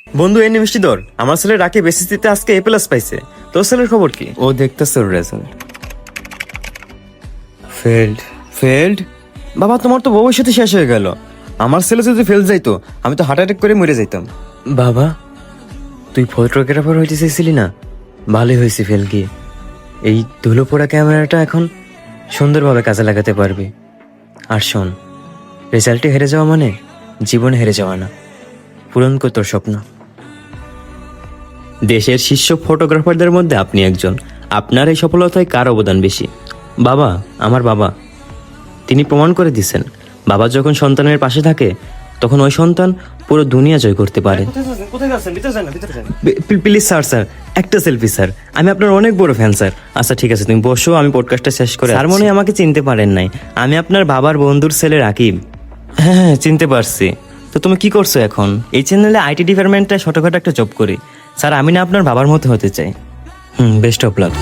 বন্ধু এনে মিষ্টি ধর, আমার ছেলে রাকিব এসএসসিতে আজকে A+ পাইছে। তোর ছেলের খবর কি? ও দেখতেছে ওর রেজাল্ট। Failed failed? বাবা তোমার তো ভবিষ্যতে শেষ হয়ে গেল। আমার ছেলে যদি ফেল যাইতো আমি তো হার্ট অ্যাটাক করে মরে যাইতাম। বাবা তুই ফটোগ্রাফার হইতে চাইছিলি না? ভালোই হয়েছে ফেল গিয়ে। এই ধুলো পোড়া ক্যামেরাটা এখন সুন্দরভাবে কাজে লাগাতে পারবি। আর শোন, রেজাল্টে হেরে যাওয়া মানে জীবনে হেরে যাওয়া না, পূরণ কর তোর স্বপ্ন। দেশের শীর্ষ ফটোগ্রাফারদের মধ্যে আপনি একজন। আপনার এই সফলতায় কার অবদান বেশি? বাবা, আমার বাবা। তিনি প্রমাণ করে দিছেন, বাবা যখন সন্তানের পাশে থাকে তখন ওই সন্তান পুরো দুনিয়া জয় করতে পারে। প্লিজ স্যার, স্যার একটা সেলফি স্যার, আমি আপনার অনেক বড় ফ্যান স্যার। আচ্ছা ঠিক আছে, তুমি বসো, আমি পডকাস্টটা শেষ করে। স্যার মনে হয় আমাকে চিনতে পারেন নাই, আমি আপনার বাবার বন্ধুর ছেলে রাকিব। হ্যাঁ হ্যাঁ চিনতে পারছি। তো তুমি কি করছো এখন? এই চ্যানেলে আইটি ডিপার্টমেন্টে ছোটখাটো একটা জব করি স্যার। আমি না আপনার বাবার মতো হতে চাই। Best of luck.